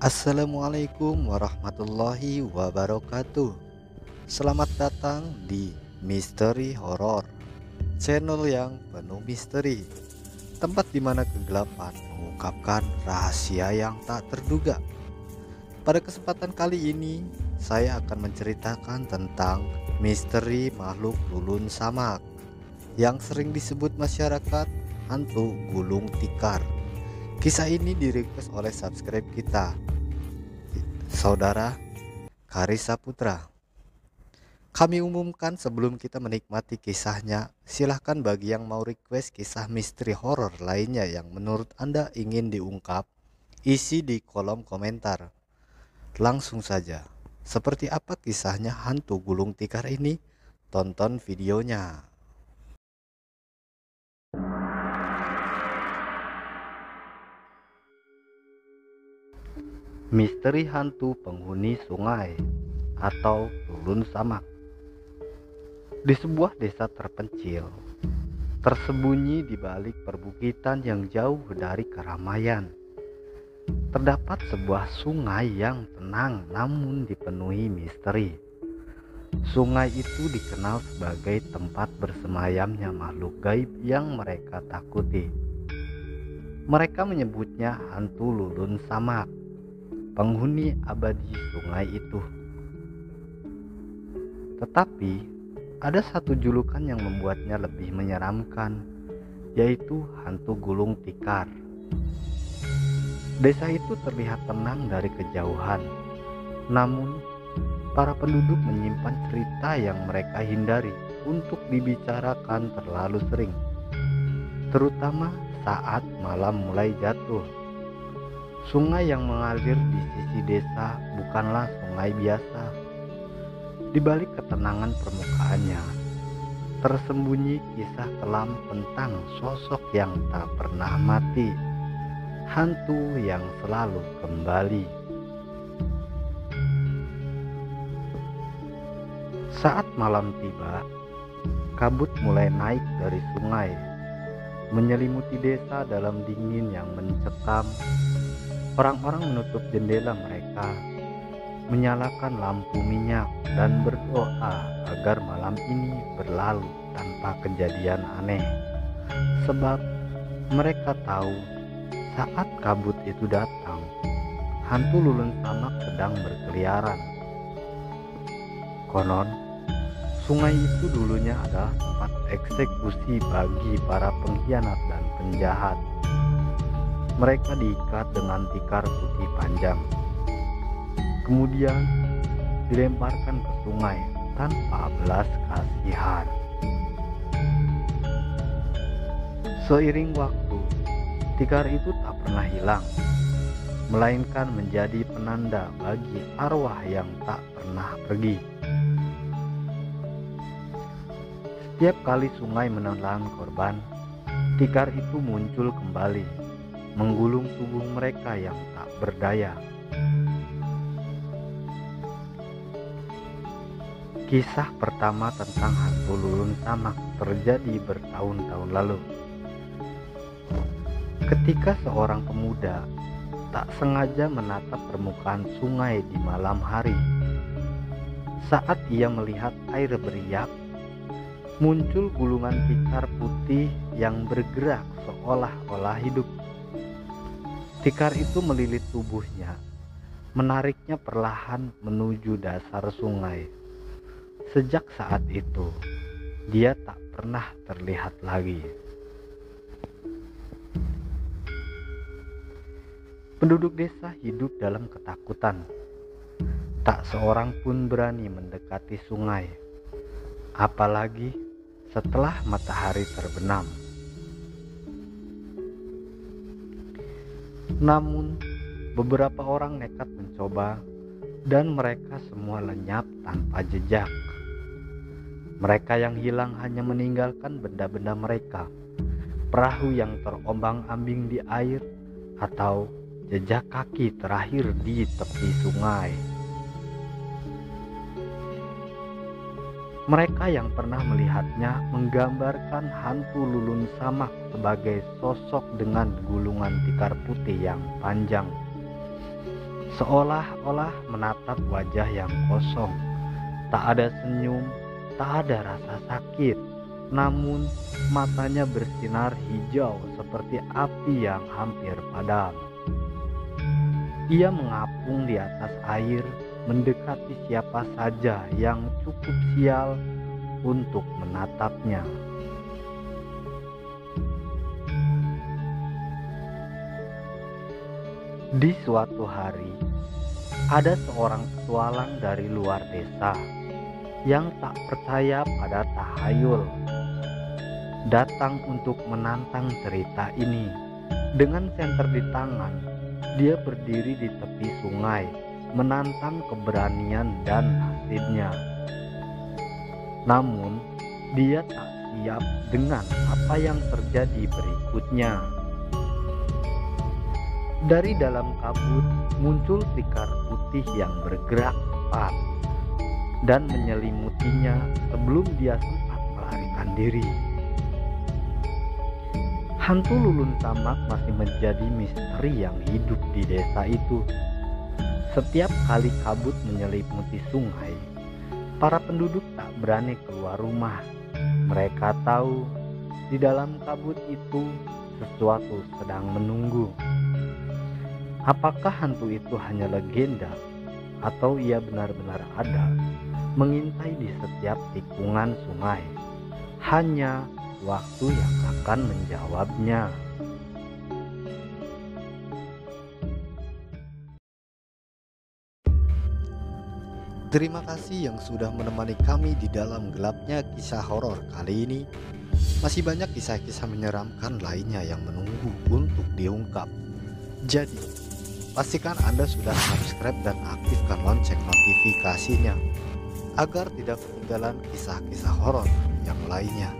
Assalamualaikum warahmatullahi wabarakatuh. Selamat datang di Misteri Horor, channel yang penuh misteri, tempat di mana kegelapan mengungkapkan rahasia yang tak terduga. Pada kesempatan kali ini, saya akan menceritakan tentang misteri makhluk lulun samak yang sering disebut masyarakat hantu gulung tikar. Kisah ini direquest oleh subscribe kita, Saudara Karisa Putra. Kami umumkan sebelum kita menikmati kisahnya, silahkan bagi yang mau request kisah misteri horor lainnya yang menurut Anda ingin diungkap, isi di kolom komentar. Langsung saja, seperti apa kisahnya hantu gulung tikar ini? Tonton videonya. Misteri hantu penghuni sungai atau lulun samak. Di sebuah desa terpencil, tersembunyi di balik perbukitan yang jauh dari keramaian, terdapat sebuah sungai yang tenang namun dipenuhi misteri. Sungai itu dikenal sebagai tempat bersemayamnya makhluk gaib yang mereka takuti. Mereka menyebutnya hantu lulun samak, penghuni abadi sungai itu. Tetapi ada satu julukan yang membuatnya lebih menyeramkan, yaitu hantu gulung tikar. Desa itu terlihat tenang dari kejauhan, namun para penduduk menyimpan cerita yang mereka hindari untuk dibicarakan terlalu sering, terutama saat malam mulai jatuh. Sungai yang mengalir di sisi desa bukanlah sungai biasa. Di balik ketenangan permukaannya, tersembunyi kisah kelam tentang sosok yang tak pernah mati, hantu yang selalu kembali. Saat malam tiba, kabut mulai naik dari sungai, menyelimuti desa dalam dingin yang mencekam. Orang-orang menutup jendela mereka, menyalakan lampu minyak, dan berdoa agar malam ini berlalu tanpa kejadian aneh. Sebab mereka tahu saat kabut itu datang, hantu lulun samak sedang berkeliaran. Konon, sungai itu dulunya adalah tempat eksekusi bagi para pengkhianat dan penjahat. Mereka diikat dengan tikar putih panjang, kemudian dilemparkan ke sungai tanpa belas kasihan. Seiring waktu, tikar itu tak pernah hilang, melainkan menjadi penanda bagi arwah yang tak pernah pergi. Setiap kali sungai menelan korban, tikar itu muncul kembali, menggulung tubuh mereka yang tak berdaya. Kisah pertama tentang hantu lulun samak terjadi bertahun-tahun lalu. Ketika seorang pemuda tak sengaja menatap permukaan sungai di malam hari, saat ia melihat air beriak, muncul gulungan tikar putih yang bergerak seolah-olah hidup. Tikar itu melilit tubuhnya, menariknya perlahan menuju dasar sungai. Sejak saat itu, dia tak pernah terlihat lagi. Penduduk desa hidup dalam ketakutan. Tak seorang pun berani mendekati sungai, apalagi setelah matahari terbenam. Namun, beberapa orang nekat mencoba dan mereka semua lenyap tanpa jejak. Mereka yang hilang hanya meninggalkan benda-benda mereka, perahu yang terombang-ambing di air, atau jejak kaki terakhir di tepi sungai. Mereka yang pernah melihatnya menggambarkan hantu lulun samak sebagai sosok dengan gulungan tikar putih yang panjang. seolah-olah menatap wajah yang kosong. Tak ada senyum, tak ada rasa sakit, namun matanya bersinar hijau seperti api yang hampir padam. Ia mengapung di atas air, mendekati siapa saja yang cukup sial untuk menatapnya. Di suatu hari, ada seorang petualang dari luar desa yang tak percaya pada tahayul, datang untuk menantang cerita ini. Dengan senter di tangan, dia berdiri di tepi sungai, menantang keberanian dan nasibnya. Namun, dia tak siap dengan apa yang terjadi berikutnya. Dari dalam kabut muncul tikar putih yang bergerak cepat dan menyelimutinya sebelum dia sempat melarikan diri. Hantu Lulun Samak masih menjadi misteri yang hidup di desa itu. Setiap kali kabut menyelimuti sungai, para penduduk tak berani keluar rumah. Mereka tahu di dalam kabut itu sesuatu sedang menunggu. Apakah hantu itu hanya legenda atau ia benar-benar ada, mengintai di setiap tikungan sungai? Hanya waktu yang akan menjawabnya. Terima kasih yang sudah menemani kami di dalam gelapnya kisah horor kali ini. Masih banyak kisah-kisah menyeramkan lainnya yang menunggu untuk diungkap. Jadi, pastikan Anda sudah subscribe dan aktifkan lonceng notifikasinya agar tidak ketinggalan kisah-kisah horor yang lainnya.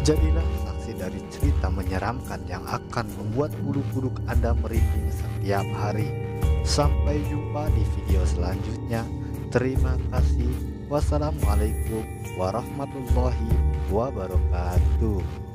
Jadilah saksi dari cerita menyeramkan yang akan membuat bulu kuduk Anda merinding setiap hari. Sampai jumpa di video selanjutnya. Terima kasih. Wassalamualaikum warahmatullahi wabarakatuh.